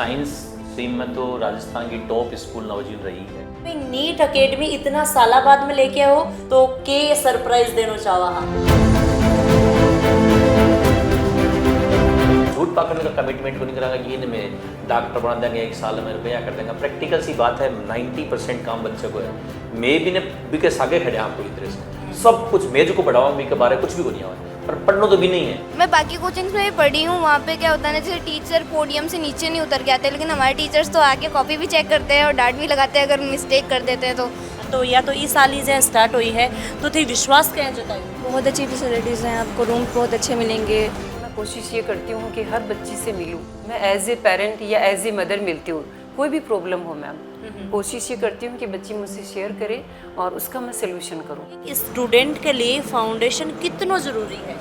Science stream में तो राजस्थान की टॉप स्कूल नवजीवन रही है। भाई नीट अकेडमी इतना साल बाद में लेके आओ तो के सरप्राइज देना चाहवा हा। झूठ पकड़ने का कमिटमेंट को नहीं करांगा कि ये मैं डॉक्टर बना देंगे 1 साल में रुपया कर देंगे। प्रैक्टिकल सी बात है, 90% काम बच्चे को है। मैं भी ने भी के सागे खड़े आपको इस तरह से सब कुछ मैं जो को पढ़ाऊँ भी के बारे कुछ भी को नहीं आवा, पर पढ़ना तो भी नहीं है। मैं बाकी कोचिंग्स में भी पढ़ी हूँ, वहाँ पे क्या होता है ना, जैसे टीचर पोडियम से नीचे नहीं उतर के आते, लेकिन हमारे टीचर्स तो आके कॉपी भी चेक करते हैं और डांट भी लगाते हैं अगर मिस्टेक कर देते हैं तो या तो इस साल ही जहाँ स्टार्ट हुई है तो थी विश्वास कहें जताई। बहुत अच्छी फैसिलिटीज़ हैं, आपको रूम बहुत अच्छे मिलेंगे। मैं कोशिश ये करती हूँ कि हर बच्ची से मिलूँ, मैं एज ए पेरेंट या एज ए मदर मिलती हूँ। कोई भी प्रॉब्लम हो मैम, कोशिश ये करती हूँ कि बच्ची मुझसे शेयर करे और उसका मैं सलूशन करूँ। इस स्टूडेंट के लिए फाउंडेशन कितना जरूरी है?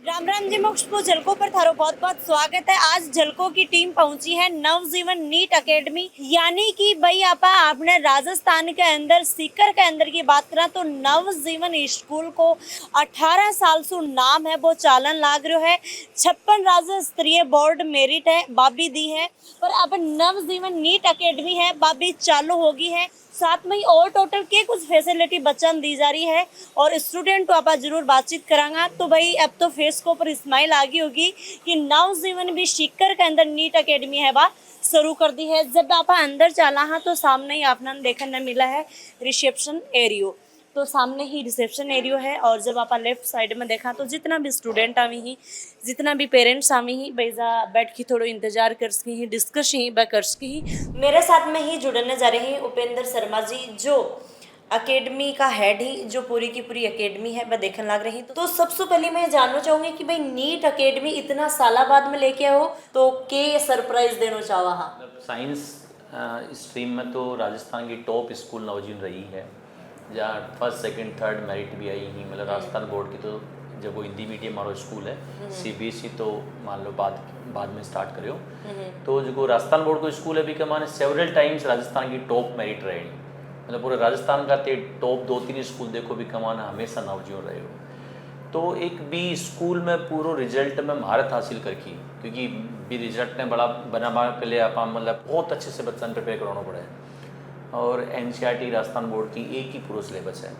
राम राम जी मोक्ष झलको पर थारो बहुत बहुत स्वागत है। आज झलको की टीम पहुंची है नवजीवन नीट अकेडमी, यानी कि भाई आपने राजस्थान के अंदर सीकर के अंदर की बात करा तो नवजीवन स्कूल को 18 साल से नाम है वो चालन लाग रहा है। 56 राज्य स्तरीय बोर्ड मेरिट है बाबी दी है, पर अब नवजीवन नीट अकेडमी है बाबी चालू होगी है। साथ में ही और टोटल के कुछ फैसिलिटी बच्चन दी जा रही है और स्टूडेंट तो आप जरूर बातचीत करांगा। तो भाई अब तो फेस को ऊपर स्माइल आ गई होगी कि नवजीवन भी सीकर के अंदर नीट अकेडमी है बा शुरू कर दी है। जब आप अंदर चला हाँ तो सामने ही आपने देखने मिला है रिसेप्शन एरियो, तो सामने ही रिसेप्शन एरियो है। और जब आप लेफ्ट साइड में देखा तो जितना भी स्टूडेंट आवी ही, जितना भी पेरेंट्स आवी ही बैजा बैठ के थोड़ा इंतजार कर सकी ही, डिस्कस ही ब कर सकी ही। मेरे साथ में ही जुड़ने जा रहे हैं उपेंद्र शर्मा जी, जो अकेडमी का हेड ही, जो पूरी की पूरी अकेडमी है वह देखने लग रही। तो सबसे पहले मैं जानना चाहूँगी कि भाई नीट अकेडमी इतना साल बाद में लेके आओ तो के सरप्राइज देना चाहवा हा। साइंस स्ट्रीम में तो राजस्थान की टॉप स्कूल नवजीवन रही है, जहाँ फर्स्ट सेकंड थर्ड मेरिट भी आई ही। मतलब राजस्थान बोर्ड की तो जब वो हिंदी मीडियम वाला स्कूल है, CBSE तो मान लो बाद में स्टार्ट करियो, तो जो राजस्थान बोर्ड को स्कूल है भी माने सेवरल टाइम्स राजस्थान की टॉप मेरिट रहे। मतलब पूरे राजस्थान का ते टॉप 2-3 स्कूल देखो भी कमाना हमेशा नवजीवन रहे हो। तो एक भी स्कूल में पूरा रिजल्ट में महारत हासिल करकी, क्योंकि भी रिजल्ट ने बड़ा बना के लिए आप मतलब बहुत अच्छे से बच्चा प्रिपेयर कराना पड़े। और NCERT राजस्थान बोर्ड की एक ही पूरा सिलेबस है।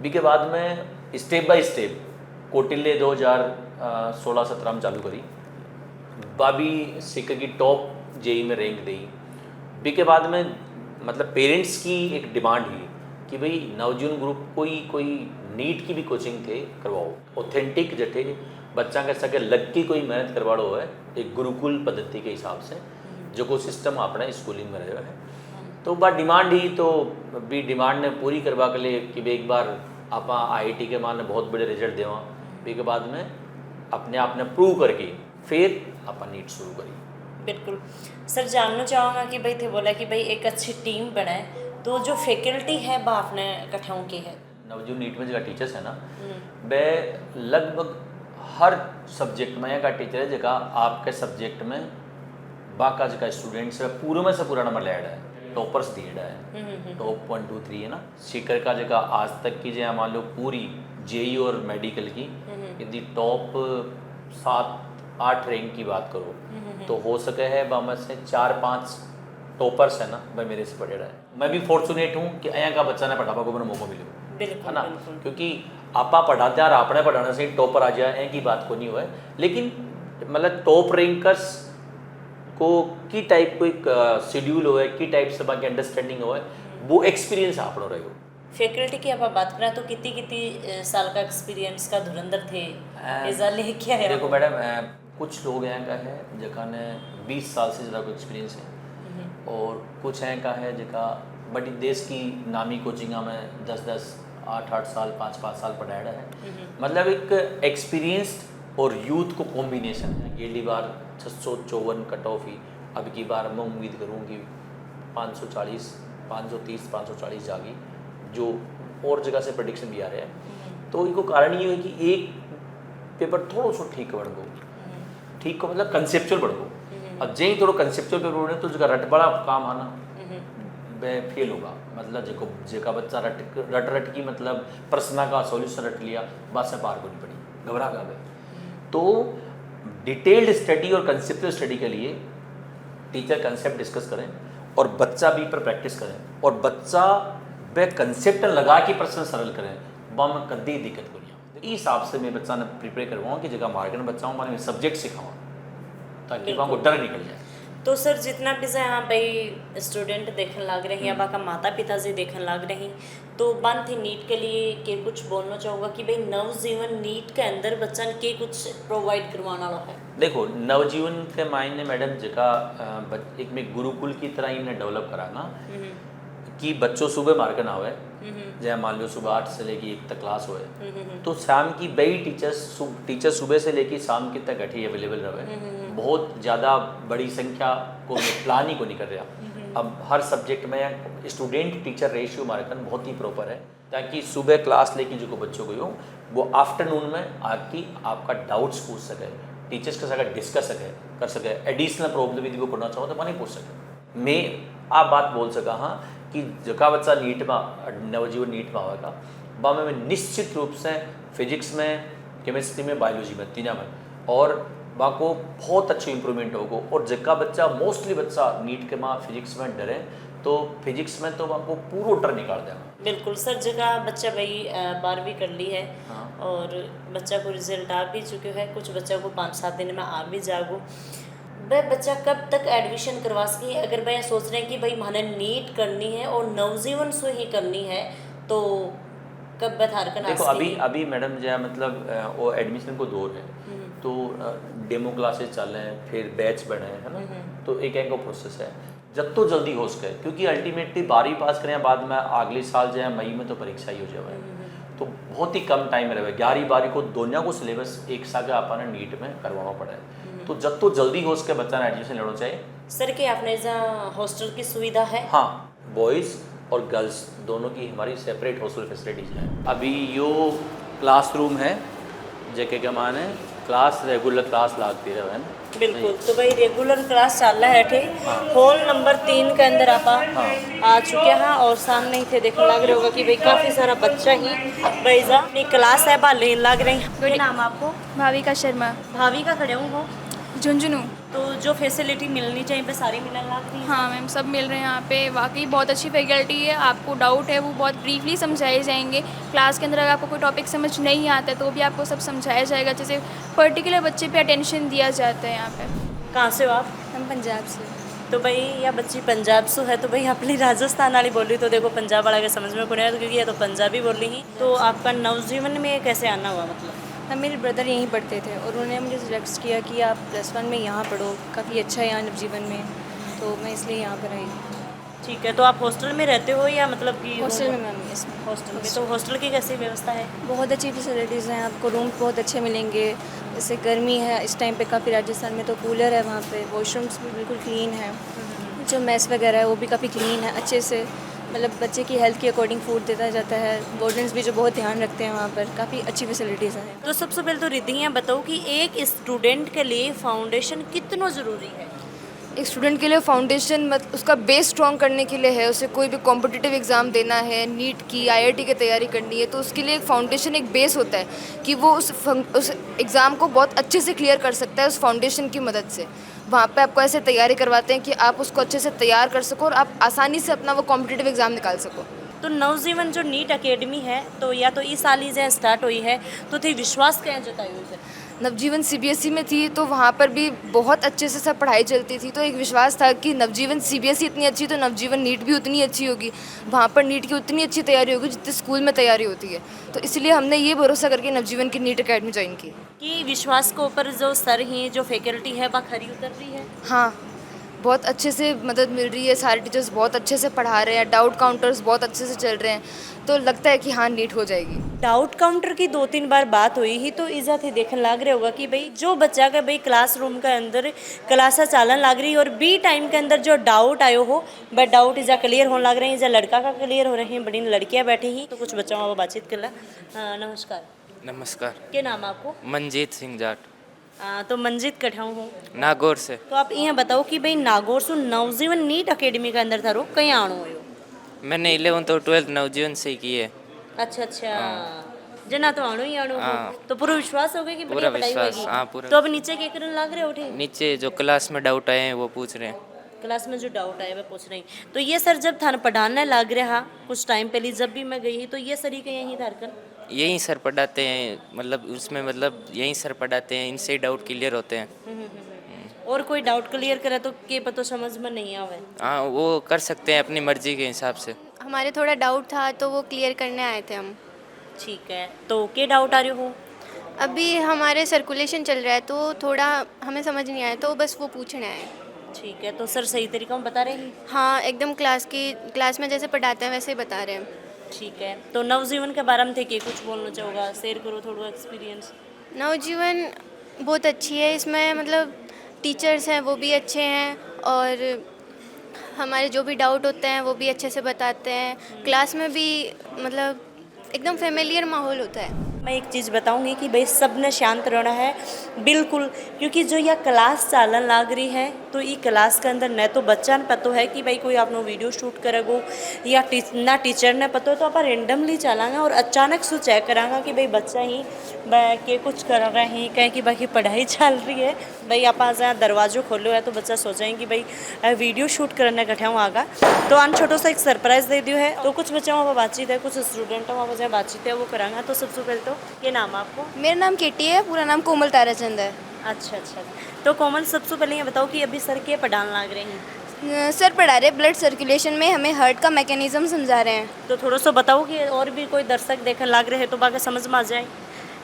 बी के बाद में स्टेप बाय स्टेप कौटिल्य 2016-17 में चालू करी, बाबी सीकर की टॉप JEE में रैंक दी। बी के बाद में मतलब पेरेंट्स की एक डिमांड ही कि भाई नवजीवन ग्रुप कोई नीट की भी कोचिंग थे करवाओ, ऑथेंटिक जटे बच्चा के सके लग की कोई मेहनत करवाड़ो है एक गुरुकुल पद्धति के हिसाब से जो को सिस्टम अपना स्कूलिंग में रहे है। तो बात डिमांड ही तो भी डिमांड ने पूरी करवा के लिए कि एक बार आप IIT के मान बहुत बड़े रिजल्ट देवा, भी के बाद में अपने आप ने प्रूव करके फिर आप नीट शुरू करी। बिल्कुल सर, जानना चाहूँगा कि भाई थे बोला कि भाई एक अच्छी टीम बनाए, तो जो फैकल्टी है वह आपने इकट्ठाओं की है। नवजीवन नीट में जगह टीचर्स है ना, वह लगभग हर सब्जेक्ट में का टीचर है जगह आपके सब्जेक्ट में बाका जगह स्टूडेंट्स है पूरे में से पूरा नंबर लेड है, टॉपर्स दिए है, टॉप 1 2 3 है ना। सीकर का जगह आज तक की जो मान लो पूरी JEE और मेडिकल की यदि टॉप 7-8 रैंक की बात करो तो हो सके है में से 4-5 टॉपर्स है ना भाई मेरे से पढ़े रहा है। मैं भी फॉर्चुनेट हूँ कि यहाँ का बच्चा ने पढ़ावा को मैंने मौका मिले है ना, क्योंकि आपा पढ़ाते हैं आपने पढ़ाने से टॉपर आ जाए की बात को नहीं हुआ है। लेकिन मतलब टॉप रैंकर्स को की टाइप कोई शेड्यूल हो है की टाइप से बाकी अंडरस्टैंडिंग हो है, वो एक्सपीरियंस आप रहे हो। फैकल्टी की आप बात करें तो कितनी साल का एक्सपीरियंस का धुरंधर थे ले क्या है? देखो मैडम, कुछ लोग यहाँ का है जगह ने 20 साल से ज़्यादा एक्सपीरियंस है, और कुछ हैं का है जगह बड़ी देश की नामी कोचिंग में 10-10 8-8 साल 5-5 साल पढ़ाया है। मतलब एक एक्सपीरियंस्ड और यूथ को कॉम्बिनेशन है। अगली बार 654 कट ऑफ ही, अब की बार मैं उम्मीद करूँगी 540 530 540 जागी, जो और जगह से प्रेडिक्शन भी आ रहे हैं। तो इनको कारण ये है कि एक पेपर थोड़ा सा ठीक बढ़ गो, ठीक को मतलब कंसेप्चुअल बढ़ गो। अब जे थोड़ा कंसेप्चुअल पेपर बढ़े तो जगह रट बड़ा काम आना वे फेल होगा। मतलब जेका बच्चा रट की मतलब प्रश्न का सॉल्यूशन रट लिया, बस से पार को नहीं पड़ी, घबरा गए। तो डिटेल्ड स्टडी और कंसेप्चुअल स्टडी के लिए टीचर कंसेप्ट डिस्कस करें और बच्चा भी पर प्रैक्टिस करें और बच्चा वे कंसेप्ट लगा के प्रश्न सरल करें वह में कदी दिक्कत को नहीं इस हिसाब से मैं बच्चा ने प्रिपेयर करवाऊँ कि जगह मार्केट में बच्चा हूँ मैंने सब्जेक्ट सिखाऊँ ताकि वहाँ को डर निकल जाए। तो सर जितना भी से यहाँ भाई स्टूडेंट देखने लग रहे हैं या बाका माता पिता से देखने लग रहे हैं तो बन थी नीट के लिए के कुछ बोलना चाहूँगा कि भाई नवजीवन नीट के अंदर बच्चा के कुछ प्रोवाइड करवाना वाला है। देखो नवजीवन के मायने मैडम जगह एक में गुरुकुल की तरह इन्हें डेवलप कराना कि बच्चों सुबह मार्केट ना हुए जैसे मान लो सुबह 8 से लेके 1 तक क्लास हुए तो शाम की वही टीचर सुबह से लेके शाम के तक घटी अवेलेबल रहे। बहुत ज़्यादा बड़ी संख्या को प्लान ही को नहीं कर रहा। अब हर सब्जेक्ट में स्टूडेंट टीचर रेशियो हमारे बहुत ही प्रॉपर है ताकि सुबह क्लास लेके जो बच्चों को हो वो आफ्टरनून में आके आपका डाउट्स पूछ सके, टीचर्स के साथ डिस्कस कर सके, एडिशनल प्रॉब्लम यदि वो पढ़ना चाहो तो नहीं पूछ सके। मैं आप बात बोल सका हाँ कि जका बच्चा नीट में नवजीवन नीट में आएगा वह में निश्चित रूप से फिजिक्स में, केमिस्ट्री में, बायोलॉजी में तीनों में और वहाँ को बहुत अच्छे इंप्रूवमेंट होगा। और जगह बच्चा मोस्टली बच्चा नीट के माँ फिजिक्स में डरे तो फिजिक्स में तो वहाँ को पूरा डर निकाल देगा। बिल्कुल सर जगह बच्चा भाई 12वीं कर ली है हाँ। और बच्चा को रिजल्ट आ भी चुके हैं, कुछ बच्चा को 5-7 दिन में आ भी जागो। वह बच्चा कब तक एडमिशन करवा सके अगर वह सोच रहे हैं कि भाई मैंने नीट करनी है और नवजीवन से ही करनी है तो कब बता कर देखो अभी मैडम जो है मतलब वो एडमिशन को दौर है तो डेमो क्लासेस चल रहे हैं फिर बैच बने हैं है ना तो एक प्रोसेस है जब तो जल्दी हो सके क्योंकि अल्टीमेटली 12वीं पास करें बाद में अगले साल जो है मई में तो परीक्षा ही हो जाए तो बहुत ही कम टाइम में रहे 11वीं-12वीं को दोनों को सिलेबस एक साथ आपने नीट में करवाना पड़ा है तो जब तो जल्दी हो सके बच्चा ने एडमिशन लेना चाहिए। सर के आपने जहाँ हॉस्टल की सुविधा है? हाँ बॉयज़ और गर्ल्स दोनों की हमारी सेपरेट हॉस्टल फैसिलिटीज़ हैं। अभी यो क्लासरूम है जेके के माने क्लास रेगुलर क्लास लागती रहे हैं बिल्कुल तो भाई रेगुलर क्लास चल रहा है ठीक हॉल नंबर 3 के अंदर आप आ चुके हैं और सामने ही थे देखने लग रहे होगा कि भाई काफ़ी सारा बच्चा ही भाई अपनी क्लास है बा लेन लग रहे हैं। क्या नाम आपको? भाविका शर्मा। भाविका खड़े हूँ झुंझुनू। तो जो फैसिलिटी मिलनी चाहिए पे सारी मिलने लग रही है? हाँ मैम सब मिल रहे हैं यहाँ पे, वाकई बहुत अच्छी फैकल्टी है। आपको डाउट है वो बहुत ब्रीफली समझाए जाएंगे क्लास के अंदर। अगर आपको कोई टॉपिक समझ नहीं आता है तो भी आपको सब समझाया जाएगा, जैसे पर्टिकुलर बच्चे पे अटेंशन दिया जाता है यहाँ पे। कहाँ से हो आप? हम पंजाब से। तो भाई या बच्ची पंजाब से है तो भाई अपनी राजस्थान वाली बोली तो देखो पंजाब वाला के समझ में को नहीं आया क्योंकि ये तो पंजाबी बोली ही। तो आपका नवजीवन में कैसे आना हुआ मतलब? हम मेरे ब्रदर यहीं पढ़ते थे और उन्होंने मुझे सजेस्ट किया कि आप +1 में यहाँ पढ़ो, काफ़ी अच्छा है यहाँ नवजीवन में, तो मैं इसलिए यहाँ पर आई। ठीक है तो आप हॉस्टल में रहते हो या मतलब कि हॉस्टल में मैम? इसमें हॉस्टल में। तो हॉस्टल की कैसी व्यवस्था है? बहुत अच्छी फैसिलिटीज़ हैं, आपको रूम बहुत अच्छे मिलेंगे। जैसे गर्मी है इस टाइम पे काफ़ी राजस्थान में तो कूलर है वहाँ पे, वॉशरूम्स भी बिल्कुल क्लीन है, जो मेस वगैरह है वो भी काफ़ी क्लीन है अच्छे से, मतलब बच्चे की हेल्थ के अकॉर्डिंग फूड देता जाता है। वार्डन्स भी जो बहुत ध्यान रखते हैं वहाँ पर, काफ़ी अच्छी फैसिलिटीज़ हैं। तो सबसे पहले तो रिद्धियाँ बताओ कि एक स्टूडेंट के लिए फाउंडेशन कितना ज़रूरी है? एक स्टूडेंट के लिए फाउंडेशन उसका बेस स्ट्रॉन्ग करने के लिए है। उसे कोई भी कॉम्पिटिटिव एग्ज़ाम देना है, नीट की, IIT की तैयारी करनी है, तो उसके लिए एक फाउंडेशन, एक बेस होता है कि वो उस एग्ज़ाम को बहुत अच्छे से क्लियर कर सकता है उस फाउंडेशन की मदद से। वहाँ पे आपको ऐसे तैयारी करवाते हैं कि आप उसको अच्छे से तैयार कर सको और आप आसानी से अपना वो कॉम्पिटिटिव एग्ज़ाम निकाल सको। तो नवजीवन जो नीट अकेडमी है तो या तो इस साल ही स्टार्ट हुई है तो थी विश्वास क्या जताई हुई है? नवजीवन CBSE में थी तो वहाँ पर भी बहुत अच्छे से सब पढ़ाई चलती थी, तो एक विश्वास था कि नवजीवन CBSE इतनी अच्छी तो नवजीवन नीट भी उतनी अच्छी होगी। वहाँ पर नीट की उतनी अच्छी तैयारी होगी जितनी स्कूल में तैयारी होती है, तो इसलिए हमने ये भरोसा करके नवजीवन की नीट अकेडमी ज्वाइन की। कि विश्वास के ऊपर जो सर ही जो फैकल्टी है वह खरी उतर रही है? हाँ बहुत अच्छे से मदद मिल रही है, सारे टीचर्स बहुत अच्छे से पढ़ा रहे हैं, डाउट काउंटर्स बहुत अच्छे से चल रहे हैं, तो लगता है कि हाँ नीट हो जाएगी। डाउट काउंटर की 2-3 बार बात हुई ही तो इज्जत ही देखने लग रहे होगा कि भाई जो बच्चा का भाई क्लासरूम के अंदर क्लासा चालन लग रही है और बी टाइम के अंदर जो डाउट आयो हो वह डाउट इजा क्लियर होने लग रहे हैं, इजा लड़का का क्लियर हो रहे हैं, बड़ी लड़कियाँ बैठी ही तो कुछ बच्चों को बातचीत कर ला। नमस्कार। नमस्कार। क्या नाम आपको? मंजीत सिंह जाट। तो मंजीत कठाऊँ हूँ नागौर से। तो आप यहाँ बताओ कि भाई नागौर से नवजीवन नीट अकेडमी के अंदर था रो कहीं आणो हो? मैंने 11th और 12th नवजीवन से ही की है। अच्छा जना तो आणो ही आणो हो। हाँ। तो पूरा विश्वास हो गया कि पूरा बढ़िया पढ़ाई विश्वास, होगी। हाँ, पूरा तो अब नीचे क्या करने लग रहे उठे नीचे जो क्लास में डाउट आए हैं वो पूछ रहे हैं। क्लास में जो डाउट आया मैं पूछ रही तो ये सर जब थाने पढ़ाने लग रहा कुछ टाइम पहले जब भी मैं गई तो ये सर ही के यहीं धरकन यहीं सर पढ़ाते हैं, मतलब उसमें मतलब यहीं सर पढ़ाते हैं, इनसे ही डाउट क्लियर होते हैं। और कोई डाउट क्लियर करे तो के पता समझ में नहीं आवे हाँ, वो कर सकते हैं अपनी मर्जी के हिसाब से। हमारे थोड़ा डाउट था तो वो क्लियर करने आए थे हम। ठीक है तो के डाउट आ रहे हो अभी हमारे सर्कुलेशन चल रहा है तो थोड़ा हमें समझ नहीं आया तो बस वो पूछने आए। ठीक है तो सर सही तरीका में बता रहे हैं हाँ, एकदम क्लास में जैसे पढ़ाते हैं वैसे ही बता रहे हैं। ठीक है तो नवजीवन के बारे में थे कि कुछ बोलना चाहोगा शेयर करो थोड़ा एक्सपीरियंस नवजीवन बहुत अच्छी है, इसमें मतलब टीचर्स हैं वो भी अच्छे हैं और हमारे जो भी डाउट होते हैं वो भी अच्छे से बताते हैं। क्लास में भी मतलब एकदम फेमिलियर माहौल होता है। मैं एक चीज़ बताऊंगी कि भाई सब ने शांत रहना है बिल्कुल क्योंकि जो यह क्लास चालन लाग रही है तो ये क्लास के अंदर न तो बच्चा ने पता है कि भाई कोई आपनो वीडियो शूट करेगो या ना टीचर ने पता हो तो आप रेंडमली चलांगे और अचानक से चेक करांगा कि भाई बच्चा ही के कुछ कर रहे हैं कहें कि बाकी पढ़ाई चल रही है भाई आप जहाँ दरवाज़ो खोलो है तो बच्चा सोचें कि भाई वीडियो शूट करने कठा आगा तो अन छोटो सा एक सरप्राइज़ दे दियो है तो कुछ बच्चों वहाँ बातचीत है कुछ स्टूडेंटों वहाँ वजह बातचीत है वो करांगा तो सबसे पहले तो ये नाम है आपको मेरा नाम केटी है, पूरा नाम कोमल ताराचंद है। अच्छा तो कोमल सबसे पहले ये बताओ कि अभी सर के पढ़ान लग रहे हैं सर पढ़ा रहे ब्लड सर्कुलेशन में हमें हार्ट का मैकेनिज्म समझा रहे हैं। तो थोड़ा सा बताओ कि और भी कोई दर्शक देखने लग रहे हैं तो बाकी समझ में आ जाए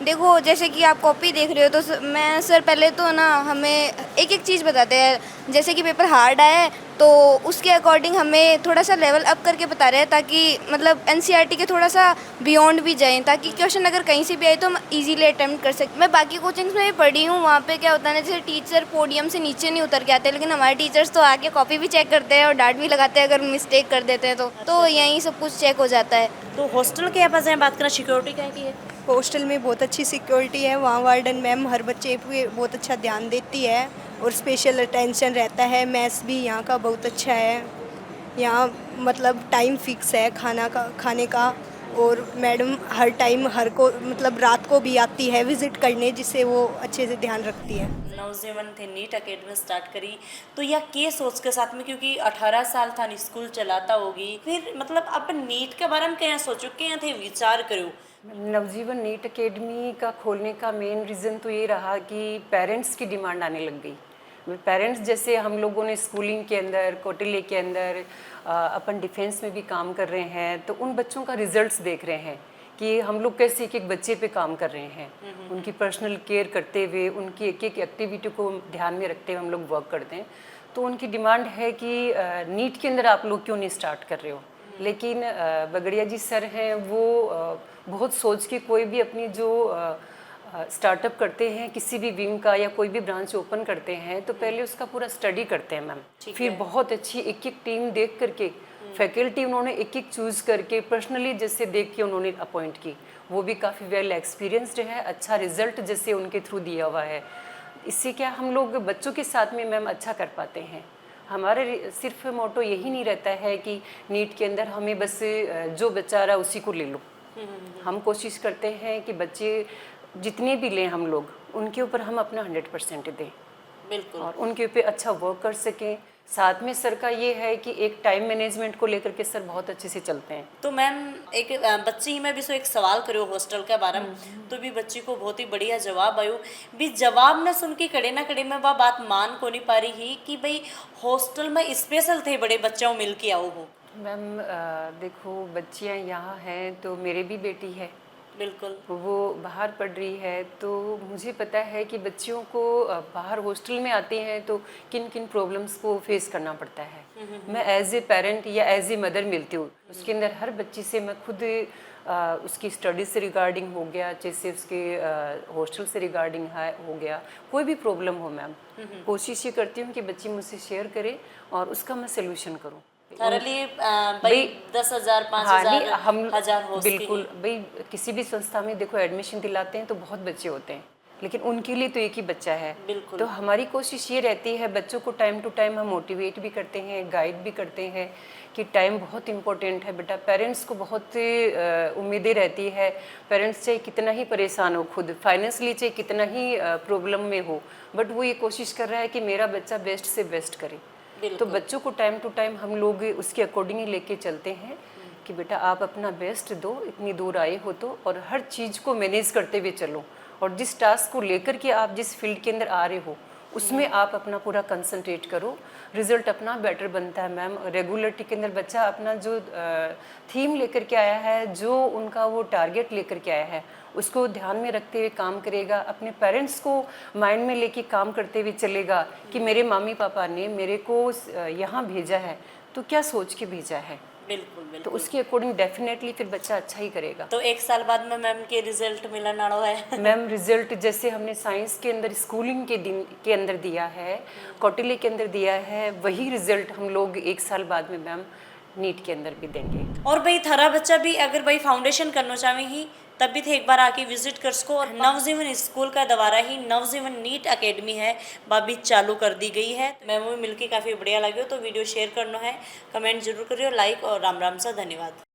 देखो जैसे कि आप कॉपी देख रहे हो तो मैं सर पहले तो ना हमें एक एक चीज़ बताते हैं। जैसे कि पेपर हार्ड आया है तो उसके अकॉर्डिंग हमें थोड़ा सा लेवल अप करके बता रहे हैं ताकि मतलब एनसीईआरटी के थोड़ा सा बियॉन्ड भी जाएं ताकि क्वेश्चन अगर कहीं से भी आए तो हम इजीली अटेम्प्ट कर सकें। मैं बाकी कोचिंग्स में भी पढ़ी हूँ, वहाँ पे क्या होता है ना जैसे टीचर पोडियम से नीचे नहीं उतर के आते लेकिन हमारे टीचर्स तो आके कॉपी भी चेक करते हैं और डांट भी लगाते हैं अगर मिस्टेक कर देते हैं तो यहीं सब कुछ चेक हो जाता है। तो हॉस्टल के पास बात करें सिक्योरिटी क्या की है हॉस्टल में बहुत अच्छी सिक्योरिटी है, वहाँ वार्डन मैम हर बच्चे पे बहुत अच्छा ध्यान देती है और स्पेशल अटेंशन रहता है। मैथ्स भी यहाँ का बहुत अच्छा है, यहाँ मतलब टाइम फिक्स है खाने का और मैडम हर टाइम हर को मतलब रात को भी आती है विज़िट करने जिससे वो अच्छे से ध्यान रखती है। नवजीवन थे नीट अकेडमी स्टार्ट करी तो यह के सोच के साथ में क्योंकि 18 साल था स्कूल चलाता होगी फिर मतलब अब नीट के बारे में क्या सोचो क्या थे विचार करो नवजीवन नीट अकेडमी का खोलने का मेन रीज़न तो ये रहा कि पेरेंट्स की डिमांड आने लग गई। पेरेंट्स जैसे हम लोगों ने स्कूलिंग के अंदर कौटिल्य के अंदर अपन डिफेंस में भी काम कर रहे हैं तो उन बच्चों का रिजल्ट्स देख रहे हैं कि हम लोग कैसे एक एक बच्चे पे काम कर रहे हैं, उनकी पर्सनल केयर करते हुए उनकी एक एक एक्टिविटी को ध्यान में रखते हुए हम लोग वर्क करते हैं। तो उनकी डिमांड है कि नीट के अंदर आप लोग क्यों नहीं स्टार्ट कर रहे हो। लेकिन बगड़िया जी सर हैं वो बहुत सोच के कोई भी अपनी जो स्टार्टअप करते हैं किसी भी विंग का या कोई भी ब्रांच ओपन करते हैं तो पहले उसका पूरा स्टडी करते हैं मैम। फिर बहुत अच्छी एक एक टीम देख करके फैकल्टी उन्होंने एक एक चूज़ करके पर्सनली जैसे देख के उन्होंने अपॉइंट की, वो भी काफ़ी वेल एक्सपीरियंस्ड है, अच्छा रिजल्ट जैसे उनके थ्रू दिया हुआ है। इससे क्या हम लोग बच्चों के साथ में मैम अच्छा कर पाते हैं। हमारे सिर्फ मोटो यही नहीं रहता है कि नीट के अंदर हमें बस जो बच्चा आ रहा है उसी को ले लो। हम कोशिश करते हैं कि बच्चे जितने भी लें हम लोग उनके ऊपर हम अपना 100% दें बिल्कुल और उनके ऊपर अच्छा वर्क कर सकें। साथ में सर का ये है कि एक टाइम मैनेजमेंट को लेकर के सर बहुत अच्छे से चलते हैं। तो मैम एक बच्ची ही मैं भी सो एक सवाल करो हॉस्टल के बारे में तो भी बच्ची को बहुत ही बढ़िया जवाब आयो भी जवाब न सुन के कड़े ना कड़े में वह बात मान को नहीं पा रही ही कि भाई हॉस्टल में स्पेशल थे बड़े बच्चों मिल के आओ हो। मैम देखो बच्चियाँ यहाँ हैं तो मेरे भी बेटी है बिल्कुल वो बाहर पढ़ रही है तो मुझे पता है कि बच्चियों को बाहर हॉस्टल में आते हैं तो किन किन प्रॉब्लम्स को फेस करना पड़ता है। मैं एज ए पेरेंट या एज ए मदर मिलती हूँ उसके अंदर हर बच्ची से मैं खुद उसकी स्टडी से रिगार्डिंग हो गया जैसे उसके हॉस्टल से रिगार्डिंग हो गया कोई भी प्रॉब्लम हो मैम कोशिश ये करती हूँ कि बच्ची मुझसे शेयर करे और उसका मैं सोल्यूशन करूँ। लिए भाई 10,000 5,000 हम हजार हो बिल्कुल भाई किसी भी संस्था में देखो एडमिशन दिलाते हैं तो बहुत बच्चे होते हैं लेकिन उनके लिए तो एक ही बच्चा है। बिल्कुल। तो हमारी कोशिश ये रहती है, बच्चों को टाइम टू टाइम हम मोटिवेट भी करते हैं, गाइड भी करते हैं कि टाइम बहुत इंपॉर्टेंट है बेटा। पेरेंट्स को बहुत उम्मीदें रहती है, पेरेंट्स चाहे कितना ही परेशान हो, खुद फाइनेंशियली चाहे कितना ही प्रॉब्लम में हो, बट वो ये कोशिश कर रहा है कि मेरा बच्चा बेस्ट से बेस्ट करे। तो बच्चों को टाइम टू टाइम हम लोग उसके अकॉर्डिंग ही लेके चलते हैं कि बेटा आप अपना बेस्ट दो, इतनी दूर आए हो तो, और हर चीज़ को मैनेज करते हुए चलो, और जिस टास्क को लेकर के आप जिस फील्ड के अंदर आ रहे हो उसमें आप अपना पूरा कंसंट्रेट करो, रिजल्ट अपना बेटर बनता है। मैम रेगुलरिटी के अंदर बच्चा अपना जो थीम लेकर के आया है, जो उनका वो टारगेट लेकर के आया है, उसको ध्यान में रखते हुए काम करेगा, अपने पेरेंट्स को माइंड में लेके काम करते हुए चलेगा कि मेरे मम्मी पापा ने मेरे को यहाँ भेजा है तो क्या सोच के भेजा है। बिल्कुल तो बिल्कुल। उसके अकॉर्डिंग डेफिनेटली फिर बच्चा अच्छा ही करेगा। तो 1 साल बाद में मैम के रिजल्ट मिलने वाला है। मैम रिजल्ट जैसे हमने साइंस के अंदर स्कूलिंग के दिन के अंदर दिया है, कौटिल्य के अंदर दिया है, वही रिजल्ट हम लोग 1 साल बाद में मैम नीट के अंदर भी देंगे। और भाई थारा बच्चा भी अगर भाई फाउंडेशन करना चाहे ही तब भी थे एक बार आके विजिट कर सको। और नवजीवन स्कूल का दोबारा ही नवजीवन नीट अकेडमी है बाबी चालू कर दी गई है। मैं वो मिलके काफ़ी बढ़िया लगे, तो वीडियो शेयर करना है, कमेंट जरूर करियो, लाइक और राम राम सा धन्यवाद।